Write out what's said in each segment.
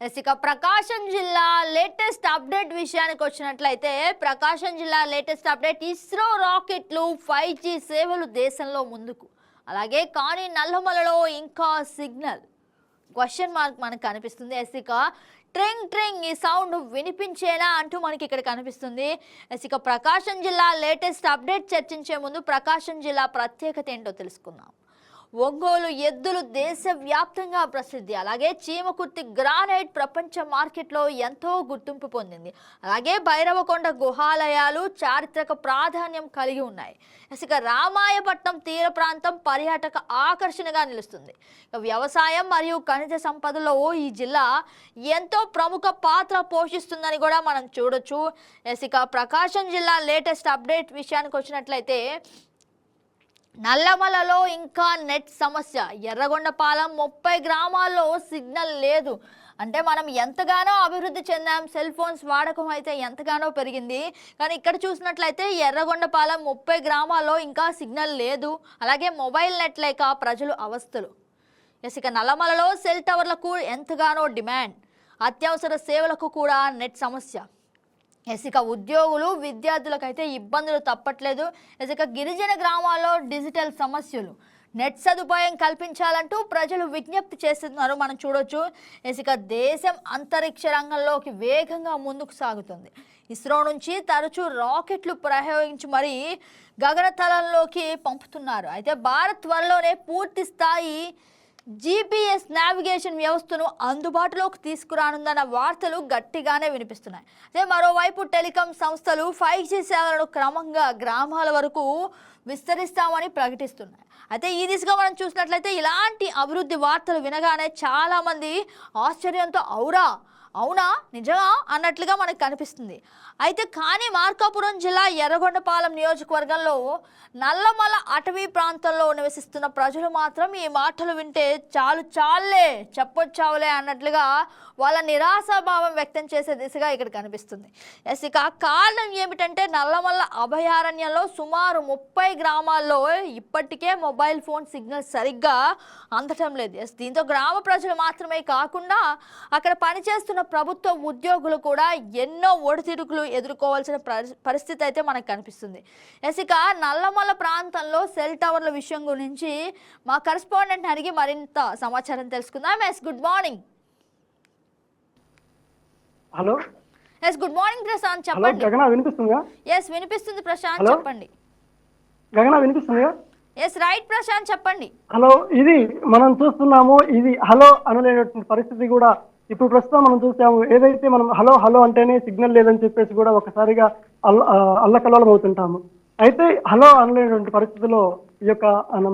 ఇక ప్రకాశం జిల్లా latest update విషయానికి వచ్చినట్లయితే ప్రకాశం జిల్లా లేటెస్ట్ అప్డేట్ ఇస్రో రాకెట్లు 5G సేవలు దేశంలో ముందుకు. అలాగే కానీ నల్లమలలో ఇంకా సిగ్నల్ క్వశ్చన్ మార్క్ మనకు కనిపిస్తుంది. ఇక ట్రింగ్ ట్రింగ్ ఈ సౌండ్ వినిపించేలా అంటూ మనకి ఇక్కడ కనిపిస్తుంది. ఇక ప్రకాశం జిల్లా లేటెస్ట్ అప్డేట్ చర్చించే ముందు ప్రకాశం జిల్లా ప్రత్యేకత ఏంటో తెలుసుకుందాం. ఒంగోలు ఎద్దులు దేశవ్యాప్తంగా ప్రసిద్ధి. అలాగే చీమకుర్తి గ్రానైట్ ప్రపంచ మార్కెట్లో ఎంతో గుర్తింపు పొందింది. అలాగే భైరవకొండ గుహాలయాలు చారిత్రక ప్రాధాన్యం కలిగి ఉన్నాయి. ఇక రామాయపట్నం తీర ప్రాంతం పర్యాటక ఆకర్షణగా నిలుస్తుంది. వ్యవసాయం మరియు ఖనిజ సంపదలో ఈ జిల్లా ఎంతో ప్రముఖ పాత్ర పోషిస్తుందని కూడా మనం చూడొచ్చు. ఇక ప్రకాశం జిల్లా లేటెస్ట్ అప్డేట్ విషయానికి వచ్చినట్లయితే నల్లమలలో ఇంకా నెట్ సమస్య. ఎర్రగొండపాలెం 30 గ్రామాల్లో సిగ్నల్ లేదు. అంటే మనం ఎంతగానో అభివృద్ధి చెందాం, సెల్ ఫోన్స్ వాడకం అయితే ఎంతగానో పెరిగింది. కానీ ఇక్కడ చూసినట్లయితే ఎర్రగొండపాలెం 30 గ్రామాల్లో ఇంకా సిగ్నల్ లేదు. అలాగే మొబైల్ నెట్ లేక ప్రజలు అవస్థలు. ఇక నల్లమలలో సెల్ టవర్లకు ఎంతగానో డిమాండ్. అత్యవసర సేవలకు కూడా నెట్ సమస్య. ఇక ఉద్యోగులు విద్యార్థులకైతే ఇబ్బందులు తప్పట్లేదు. ఇక గిరిజన గ్రామాల్లో డిజిటల్ సమస్యలు. నెట్ సదుపాయం కల్పించాలంటూ ప్రజలు విజ్ఞప్తి చేస్తున్నారు, మనం చూడొచ్చు. ఇక దేశం అంతరిక్ష రంగంలోకి వేగంగా ముందుకు సాగుతుంది. ఇస్రో నుంచి తరచూ రాకెట్లు ప్రయోగించి మరీ గగనతలంలోకి పంపుతున్నారు. అయితే భారత్ త్వరలోనే పూర్తి స్థాయి GPS నావిగేషన్ వ్యవస్థను అందుబాటులోకి తీసుకురానుందన్న వార్తలు గట్టిగానే వినిపిస్తున్నాయి. అదే మరోవైపు టెలికాం సంస్థలు 5G సేవలను క్రమంగా గ్రామాల వరకు విస్తరిస్తామని ప్రకటిస్తున్నాయి. అయితే ఈ దిశగా మనం చూసినట్లయితే ఇలాంటి అభివృద్ధి వార్తలు వినగానే చాలామంది ఆశ్చర్యంతో అవునా నిజమా అన్నట్లుగా మనకు కనిపిస్తుంది. అయితే కానీ మార్కాపురం జిల్లా ఎర్రగొండపాలెం నియోజకవర్గంలో నల్లమల అటవీ ప్రాంతంలో నివసిస్తున్న ప్రజలు మాత్రం ఈ మాటలు వింటే చాలే చెప్పొచ్చావులే అన్నట్లుగా వాళ్ళ నిరాశాభావం వ్యక్తం చేసే దిశగా ఇక్కడ కనిపిస్తుంది. ఇక కారణం ఏమిటంటే నల్లమల్ల అభయారణ్యంలో సుమారు 30 గ్రామాల్లో ఇప్పటికే మొబైల్ ఫోన్ సిగ్నల్ సరిగ్గా అందటం లేదు. దీంతో గ్రామ ప్రజలు మాత్రమే కాకుండా అక్కడ పనిచేస్తున్న ప్రభుత్వ ఉద్యోగులు కూడా ఎన్నో ఒడితిడుకులు ఎదుర్కోవాల్సిన పరిస్థితి అయితే మనకు కనిపిస్తుంది. ఇక నల్లమల్ల ప్రాంతంలో సెల్ టవర్ల విషయం గురించి మా కరెస్పాండెంట్ అడిగి మరింత సమాచారం తెలుసుకుందాం. Good morning. Hello. Good morning Prashant, చెప్పండి. గగన వినిపిస్తుందా? వినిపిస్తుంది ప్రశాంత్, చెప్పండి. గగన వినిపిస్తుందా? రైట్ ప్రశాంత్, చెప్పండి. హలో. ఇది మనం చూస్తున్నాము, ఇది హలో అనలేనటువంటి పరిస్థితి కూడా ఇప్పుడు ప్రస్తుతం మనం చూసాము. ఏదైతే మనం హలో అంటేనే సిగ్నల్ లేదని చెప్పేసి కూడా ఒకసారిగా అల్లకల్లోలం అవుతుంటాము. అయితే హలో అనలేనటువంటి పరిస్థితిలో ఈ యొక్క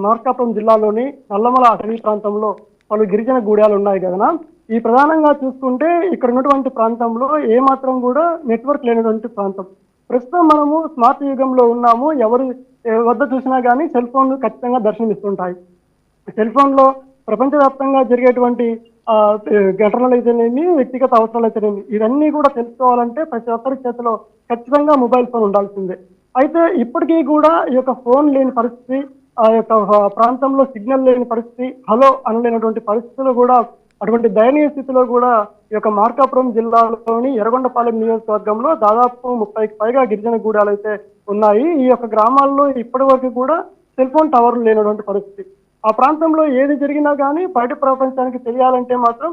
మార్కాపురం జిల్లాలోని నల్లమల అటవీ ప్రాంతంలో పలు గిరిజన గూడాలు ఉన్నాయి కదా. ఈ ప్రధానంగా చూసుకుంటే ఇక్కడ ఉన్నటువంటి ప్రాంతంలో ఏమాత్రం కూడా నెట్వర్క్ లేనటువంటి ప్రాంతం. ప్రస్తుతం మనము స్మార్ట్ యుగంలో ఉన్నాము. ఎవరి వద్ద చూసినా కానీ సెల్ ఫోన్లు ఖచ్చితంగా దర్శనమిస్తుంటాయి. సెల్ ఫోన్లో ప్రపంచవ్యాప్తంగా జరిగేటువంటి ఘటనలు అయితేనేమి, వ్యక్తిగత అవసరాలు అయితేనేమి, ఇవన్నీ కూడా తెలుసుకోవాలంటే ప్రతి ఒక్కరి చేతిలో ఖచ్చితంగా మొబైల్ ఫోన్ ఉండాల్సిందే. అయితే ఇప్పటికీ కూడా ఈ యొక్క ఫోన్ లేని పరిస్థితి, ఆ యొక్క ప్రాంతంలో సిగ్నల్ లేని పరిస్థితి, హలో అనలేనటువంటి పరిస్థితులు కూడా, అటువంటి దయనీయ స్థితిలో కూడా ఈ యొక్క మార్కాపురం జిల్లాలోని ఎర్రగొండపాలెం నియోజకవర్గంలో దాదాపు 30కి పైగా గిరిజన గూడాలు అయితే ఉన్నాయి. ఈ యొక్క గ్రామాల్లో ఇప్పటి వరకు కూడా సెల్ ఫోన్ టవర్లు లేనటువంటి పరిస్థితి. ఆ ప్రాంతంలో ఏది జరిగినా కానీ బయట ప్రపంచానికి తెలియాలంటే మాత్రం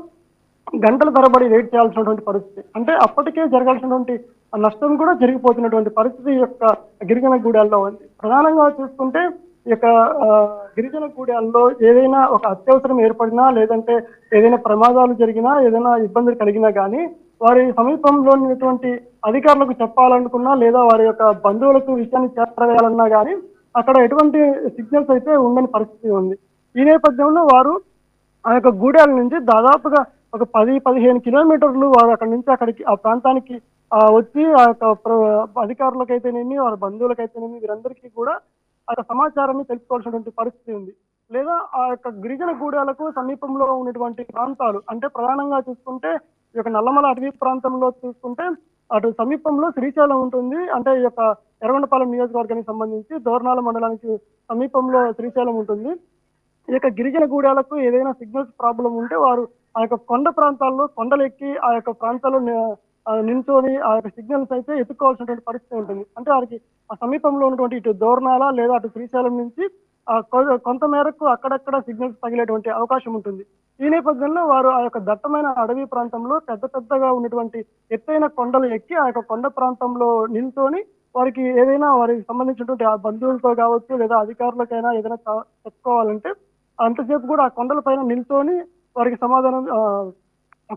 గంటల తరబడి వెయిట్ చేయాల్సినటువంటి పరిస్థితి. అంటే అప్పటికే జరగాల్సినటువంటి నష్టం కూడా జరిగిపోతున్నటువంటి పరిస్థితి ఈ యొక్క గిరిజన గూడాల్లో ఉంది. ప్రధానంగా చూసుకుంటే ఈ యొక్క గిరిజన గూడాల్లో ఏదైనా ఒక అత్యవసరం ఏర్పడినా, లేదంటే ఏదైనా ప్రమాదాలు జరిగినా, ఏదైనా ఇబ్బందులు కలిగినా కానీ వారి సమీపంలో ఉన్నటువంటి అధికారులకు చెప్పాలనుకున్నా, లేదా వారి యొక్క బంధువులకు విషయాన్ని చేరవేయాలన్నా కానీ అక్కడ ఎటువంటి సిగ్నల్స్ అయితే ఉండని పరిస్థితి ఉంది. ఈ నేపథ్యంలో వారు ఆ యొక్క గూడాల నుంచి దాదాపుగా ఒక 10-15 కిలోమీటర్లు వారు అక్కడి నుంచి అక్కడికి ఆ ప్రాంతానికి వచ్చి ఆ యొక్క అధికారులకైతేనేమి, వారి బంధువులకైతేనేమి, వీరందరికీ కూడా ఆ సమాచారాన్ని తెలుసుకోవాల్సినటువంటి పరిస్థితి ఉంది. లేదా ఆ యొక్క గిరిజన గూడాలకు సమీపంలో ఉన్నటువంటి ప్రాంతాలు, అంటే ప్రధానంగా చూసుకుంటే ఈ యొక్క నల్లమల అటవీ ప్రాంతంలో చూసుకుంటే అటు సమీపంలో శ్రీశైలం ఉంటుంది. అంటే ఈ యొక్క ఎర్రగొండపాలెం నియోజకవర్గానికి సంబంధించి దోర్నాల మండలానికి సమీపంలో శ్రీశైలం ఉంటుంది. ఈ యొక్క గిరిజన గూడాలకు ఏదైనా సిగ్నల్స్ ప్రాబ్లం ఉంటే వారు ఆ యొక్క కొండ ప్రాంతాల్లో కొండలు ఎక్కి ఆ యొక్క ప్రాంతాల్లో నించొని ఆ యొక్క సిగ్నల్స్ అయితే ఎత్తుకోవాల్సినటువంటి పరిస్థితి ఉంటుంది. అంటే వారికి ఆ సమీపంలో ఉన్నటువంటి ఇటు దోర్నాల లేదా అటు శ్రీశైలం నుంచి కొంత మేరకు అక్కడక్కడ సిగ్నల్స్ తగిలేటువంటి అవకాశం ఉంటుంది. ఈ నేపథ్యంలో వారు ఆ యొక్క దట్టమైన అడవి ప్రాంతంలో పెద్ద పెద్దగా ఉన్నటువంటి ఎత్తైన కొండలు ఎక్కి ఆ యొక్క కొండ ప్రాంతంలో నిల్చొని వారికి ఏదైనా వారికి సంబంధించినటువంటి ఆ బంధువులతో కావచ్చు లేదా అధికారులకైనా ఏదైనా చెప్పుకోవాలంటే అంతసేపు కూడా ఆ కొండల పైన నిల్చొని వారికి సమాధానం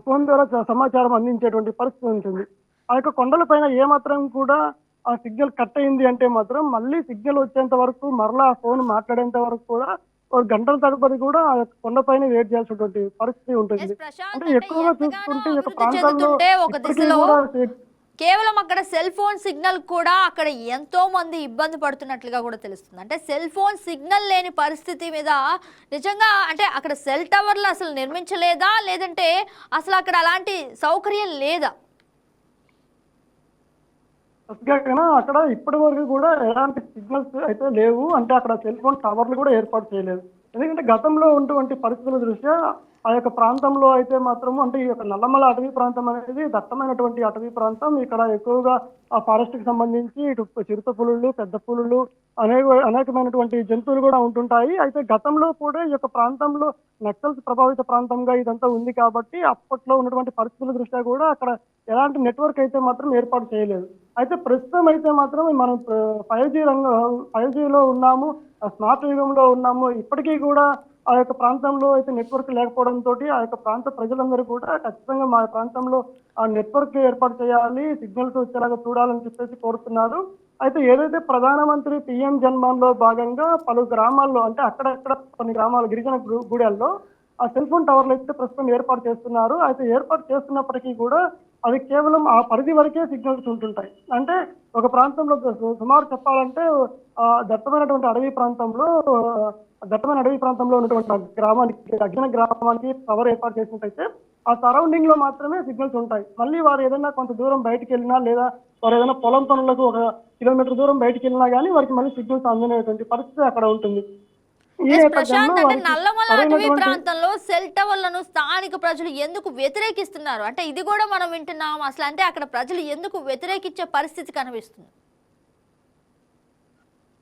ఫోన్ ద్వారా సమాచారం అందించేటువంటి పరిస్థితి ఉంటుంది. ఆ యొక్క కొండల పైన ఏమాత్రం కూడా ఆ సిగ్నల్ కట్ అయింది అంటే మాత్రం మళ్ళీ సిగ్నల్ వచ్చేంత వరకు మరలా ఆ ఫోన్ మాట్లాడేంత వరకు కూడా ఒక గంటల తరబడి కూడా ఆ యొక్క కొండపైన వెయిట్ చేయాల్సినటువంటి పరిస్థితి ఉంటుంది. అంటే ప్రశాంత్, అంటే ఎక్కువగా ఎంతగానో చూసుకుంటే ఈ యొక్క అభివృద్ధి ప్రాంతాల్లో చెందుతుంటే ఒక ఇప్పటికీ దిశలో కూడా కేవలం అక్కడ సెల్ ఫోన్ సిగ్నల్ కూడా అక్కడ ఎంతో మంది ఇబ్బంది పడుతున్నట్లుగా కూడా తెలుస్తుంది. అంటే సెల్ ఫోన్ సిగ్నల్ లేని పరిస్థితి మీద నిజంగా అంటే అక్కడ సెల్ టవర్లు అసలు నిర్మించలేదా, లేదంటే అసలు అక్కడ అలాంటి సౌకర్యం లేదా? ప్రస్తుతం అక్కడ ఇప్పటి వరకు కూడా ఎలాంటి సిగ్నల్స్ అయితే లేవు. అంటే అక్కడ సెల్ ఫోన్ టవర్లు కూడా ఏర్పాటు చేయలేదు. ఎందుకంటే గతంలో ఉన్నటువంటి పరిస్థితుల దృష్ట్యా ఆ యొక్క ప్రాంతంలో అయితే మాత్రము అంటే ఈ యొక్క నల్లమల అటవీ ప్రాంతం అనేది దట్టమైనటువంటి అటవీ ప్రాంతం. ఇక్కడ ఎక్కువగా ఆ ఫారెస్ట్ కి సంబంధించి ఇటు చిరుత పులులు, పెద్ద పులులు అనేకమైనటువంటి జంతువులు కూడా ఉంటుంటాయి. అయితే గతంలో కూడా ఈ యొక్క ప్రాంతంలో నక్సల్స్ ప్రభావిత ప్రాంతంగా ఇదంతా ఉంది కాబట్టి అప్పట్లో ఉన్నటువంటి పరిస్థితుల దృష్ట్యా కూడా అక్కడ ఎలాంటి నెట్వర్క్ అయితే మాత్రం ఏర్పాటు చేయలేదు. అయితే ప్రస్తుతం అయితే మాత్రం మనం 5G రంగం 5Gలో ఉన్నాము, స్మార్ట్ యుగంలో ఉన్నాము. ఇప్పటికీ కూడా ఆ యొక్క ప్రాంతంలో అయితే నెట్వర్క్ లేకపోవడంతో ఆ యొక్క ప్రాంత ప్రజలందరూ కూడా ఖచ్చితంగా మా ప్రాంతంలో ఆ నెట్వర్క్ ఏర్పాటు చేయాలి, సిగ్నల్స్ వచ్చేలాగా చూడాలని చెప్పేసి కోరుతున్నారు. అయితే ఏదైతే ప్రధానమంత్రి పిఎం జన్మన్లో భాగంగా పలు గ్రామాల్లో అంటే అక్కడక్కడ కొన్ని గ్రామాలు గిరిజన గూడెల్లో ఆ సెల్ ఫోన్ టవర్లు అయితే ప్రస్తుతం ఏర్పాటు చేస్తున్నారు. అయితే ఏర్పాటు చేస్తున్నప్పటికీ కూడా అది కేవలం ఆ పరిధి వరకే సిగ్నల్స్ ఉంటుంటాయి. అంటే ఒక ప్రాంతంలో సుమారు చెప్పాలంటే దట్టమైనటువంటి అడవి ప్రాంతంలో ఉన్నటువంటి అగ్గిన గ్రామానికి టవర్ ఏర్పాటు చేసినట్టయితే ఆ సరౌండింగ్ లో మాత్రమే సిగ్నల్స్ ఉంటాయి. మళ్ళీ వారు ఏదైనా కొంత దూరం బయటకు వెళ్ళినా లేదా వారు ఏదైనా పొలం పనులకు 1 కిలోమీటర్ దూరం బయటకు వెళ్ళినా కానీ వారికి మళ్ళీ సిగ్నల్స్ అందనేటువంటి పరిస్థితి అక్కడ ఉంటుంది. ఈ నేపథ్యంలో ప్రశాంత్, అంటే వారికి నల్లమల అటవీ సరైనటువంటి ప్రాంతంలో సెల్ టవర్లను స్థానిక ప్రజలు ఎందుకు వ్యతిరేకిస్తున్నారు? అంటే ఇది కూడా మనం వింటున్నాం. అసలు అంటే అక్కడ ప్రజలు ఎందుకు వ్యతిరేకించే పరిస్థితి కనిపిస్తుంది?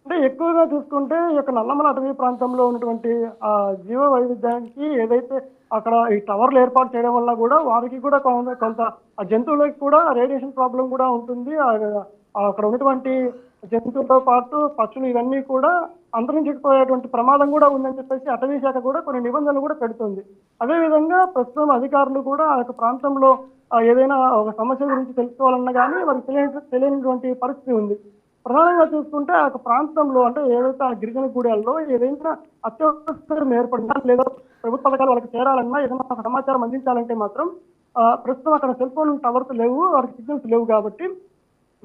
అంటే ఎక్కువగా చూసుకుంటే ఈ యొక్క నల్లమల అటవీ ప్రాంతంలో ఉన్నటువంటి ఆ జీవ వైవిధ్యానికి ఏదైతే అక్కడ ఈ టవర్లు ఏర్పాటు చేయడం వల్ల కూడా వారికి కూడా కొంత ఆ జంతువులకి కూడా రేడియేషన్ ప్రాబ్లం కూడా ఉంటుంది. అక్కడ ఉన్నటువంటి జంతువులతో పాటు పక్షులు ఇవన్నీ కూడా అంతరించిపోయేటువంటి ప్రమాదం కూడా ఉందని చెప్పేసి అటవీ శాఖ కూడా కొన్ని నిబంధనలు కూడా పెడుతుంది. అదేవిధంగా ప్రస్తుతం అధికారులు కూడా ఆ యొక్క ప్రాంతంలో ఏదైనా ఒక సమస్య గురించి తెలుసుకోవాలన్నా కానీ వారికి తెలియనటువంటి పరిస్థితి ఉంది. ప్రధానంగా చూసుకుంటే ఆ యొక్క ప్రాంతంలో అంటే ఏదైతే ఆ గిరిజన గూడాల్లో ఏదైనా అత్యవసరం ఏర్పడినా లేదా ప్రభుత్వ పథకాలు వాళ్ళకి చేరాలన్నా ఏదైనా ఒక సమాచారం అందించాలంటే మాత్రం ప్రస్తుతం అక్కడ సెల్ ఫోన్ టవర్స్ లేవు, వారికి సిగ్నల్స్ లేవు కాబట్టి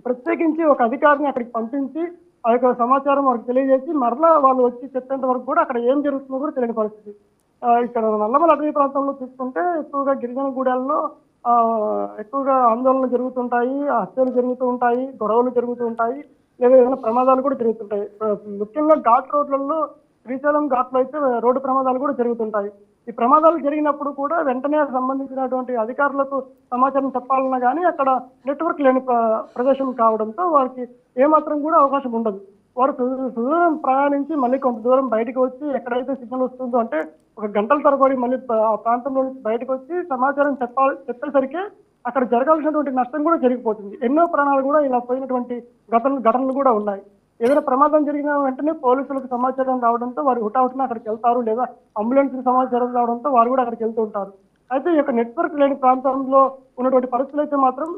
ప్రత్యేకించి ఒక అధికారిని అక్కడికి పంపించి ఆ యొక్క సమాచారం వారికి తెలియజేసి మరలా వాళ్ళు వచ్చి చెప్పేంత వరకు కూడా అక్కడ ఏం జరుగుతుందో కూడా తెలియని పరిస్థితి. ఇక్కడ నల్లమల అటవీ ప్రాంతంలో చూసుకుంటే ఎక్కువగా గిరిజన గూడాల్లో ఎక్కువగా ఆందోళనలు జరుగుతుంటాయి, హత్యలు జరుగుతూ ఉంటాయి, గొడవలు జరుగుతూ ఉంటాయి, లేదా ఏదైనా ప్రమాదాలు కూడా జరుగుతుంటాయి. ముఖ్యంగా ఘాట్ రోడ్లలో శ్రీశైలం ఘాట్లో అయితే రోడ్డు ప్రమాదాలు కూడా జరుగుతుంటాయి. ఈ ప్రమాదాలు జరిగినప్పుడు కూడా వెంటనే సంబంధించినటువంటి అధికారులకు సమాచారం చెప్పాలన్నా కానీ అక్కడ నెట్వర్క్ లేని ప్రదేశం కావడంతో వారికి ఏమాత్రం కూడా అవకాశం ఉండదు. వారు సుదూరం ప్రయాణించి మళ్ళీ కొంత దూరం బయటకు వచ్చి ఎక్కడైతే సిగ్నల్ వస్తుందో అంటే ఒక గంటల తరబడి మళ్ళీ ఆ ప్రాంతంలో నుంచి బయటకు వచ్చి సమాచారం చెప్పేసరికి అక్కడ జరగాల్సినటువంటి నష్టం కూడా జరిగిపోతుంది. ఎన్నో ప్రాణాలు కూడా ఇలా పోయినటువంటి ఘటనలు కూడా ఉన్నాయి. ఏదైనా ప్రమాదం జరిగిన వెంటనే పోలీసులకు సమాచారం రావడంతో వారు హుటాహుటిన అక్కడికి వెళ్తారు, లేదా అంబులెన్స్ సమాచారం రావడంతో వారు కూడా అక్కడికి వెళ్తూ ఉంటారు. అయితే ఈ యొక్క నెట్వర్క్ లేని ప్రాంతంలో ఉన్నటువంటి పరిస్థితులు అయితే మాత్రం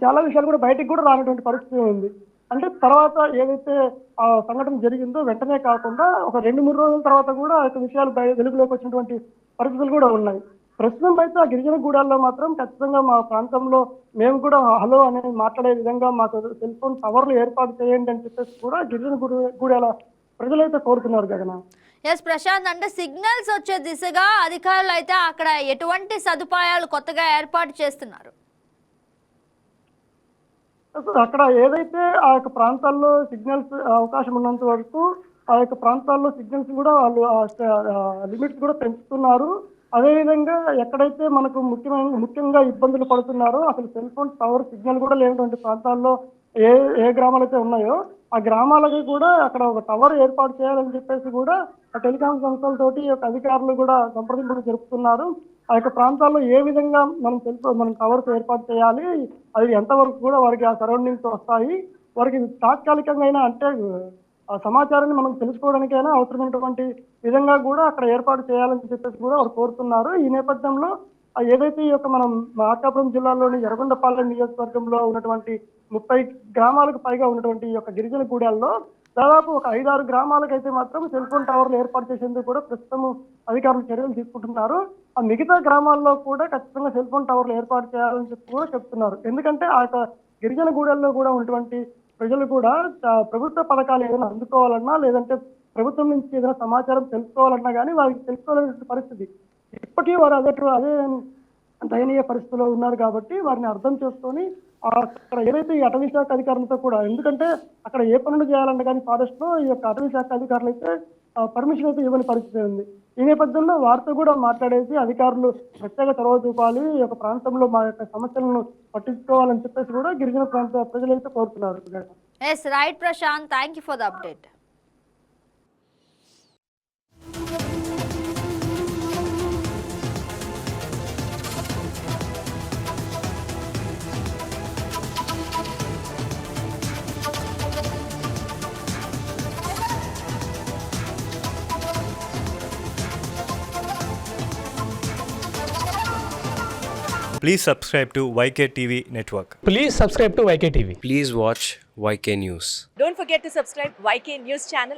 చాలా విషయాలు కూడా బయటికి కూడా రానటువంటి పరిస్థితి ఉంది. అంటే తర్వాత ఏదైతే ఆ సంఘటన జరిగిందో వెంటనే కాకుండా ఒక 2-3 రోజుల తర్వాత కూడా ఆ యొక్క విషయాలు వెలుగులోకి వచ్చినటువంటి పరిస్థితులు కూడా ఉన్నాయి. ప్రస్తుతం అయితే ఆ గిరిజన గూడాల్లో మాత్రం ఖచ్చితంగా మా ప్రాంతంలో మేము కూడా హలో అనేది మాట్లాడే విధంగా మాకు సెల్ ఫోన్ టవర్లు ఏర్పాటు చేయండి అని చెప్పేసి కూడా గిరిజన గూడాల ప్రజలైతే కోరుతున్నారు గగన. ఎస్ ప్రశాంత్, అంటే సిగ్నల్స్ వచ్చే దిశగా అధికారులు అయితే అక్కడ ఎటువంటి సదుపాయాలు కొత్తగా ఏర్పాటు చేస్తున్నారు? అక్కడ ఏదైతే ఆ యొక్క ప్రాంతాల్లో సిగ్నల్స్ అవకాశం ఉన్నంత వరకు ఆ యొక్క ప్రాంతాల్లో సిగ్నల్స్ కూడా వాళ్ళు లిమిట్స్ కూడా పెంచుతున్నారు. అదేవిధంగా ఎక్కడైతే మనకు ముఖ్యంగా ఇబ్బందులు పడుతున్నారో అసలు సెల్ ఫోన్ టవర్ సిగ్నల్ కూడా లేనటువంటి ప్రాంతాల్లో ఏ ఏ గ్రామాలైతే ఉన్నాయో ఆ గ్రామాలకి కూడా అక్కడ ఒక టవర్ ఏర్పాటు చేయాలని చెప్పేసి కూడా ఆ టెలికాం సంస్థలతోటి ఈ యొక్క అధికారులు కూడా సంప్రదింపులు జరుపుతున్నారు. ఆ యొక్క ప్రాంతాల్లో ఏ విధంగా మనం టవర్స్ ఏర్పాటు చేయాలి, అది ఎంతవరకు కూడా వారికి ఆ సరౌండింగ్స్ వస్తాయి, వారికి తాత్కాలికంగా అయినా అంటే ఆ సమాచారాన్ని మనం తెలుసుకోవడానికైనా అవసరమైనటువంటి విధంగా కూడా అక్కడ ఏర్పాటు చేయాలని చెప్పేసి కూడా వారు కోరుతున్నారు. ఈ నేపథ్యంలో ఏదైతే ఈ యొక్క మనం మార్కాపురం జిల్లాలోని ఎర్రగొండపాలెం నియోజకవర్గంలో ఉన్నటువంటి 30 గ్రామాలకు పైగా ఉన్నటువంటి ఈ యొక్క గిరిజన గూడాల్లో దాదాపు ఒక 5-6 గ్రామాలకైతే మాత్రం సెల్ ఫోన్ టవర్లు ఏర్పాటు చేసేందుకు కూడా ప్రస్తుతం అధికారులు చర్యలు తీసుకుంటున్నారు. ఆ మిగతా గ్రామాల్లో కూడా ఖచ్చితంగా సెల్ ఫోన్ టవర్లు ఏర్పాటు చేయాలని చెప్పి కూడా చెప్తున్నారు. ఎందుకంటే ఆ యొక్క గిరిజన గూడల్లో కూడా ఉన్నటువంటి ప్రజలు కూడా ప్రభుత్వ పథకాలు ఏదైనా అందుకోవాలన్నా లేదంటే ప్రభుత్వం నుంచి ఏదైనా సమాచారం తెలుసుకోవాలన్నా కానీ వారికి తెలుసుకోవాలనే పరిస్థితి. ఇప్పటికీ వారు అదే దయనీయ పరిస్థితిలో ఉన్నారు కాబట్టి వారిని అర్థం చేసుకొని అక్కడ ఏదైతే ఈ అటవీ శాఖ అధికారులతో కూడా, ఎందుకంటే అక్కడ ఏ పనులు చేయాలన్నా కానీ ఫారెస్ట్ లో ఈ యొక్క అటవీ శాఖ అధికారులు అయితే పర్మిషన్ అయితే ఇవ్వని పరిస్థితి ఉంది. ఈ నేపథ్యంలో వారితో కూడా మాట్లాడేసి అధికారులు ప్రత్యేక చొరవ చూపాలి, ఈ యొక్క ప్రాంతంలో మా యొక్క సమస్యలను పట్టించుకోవాలని చెప్పేసి కూడా గిరిజన ప్రాంత ప్రజలైతే కోరుతున్నారు. Yes right Prashant, thank you for the update. Please subscribe to YK TV Network. Please subscribe to YK TV. Please watch YK News. Don't forget to subscribe YK News channel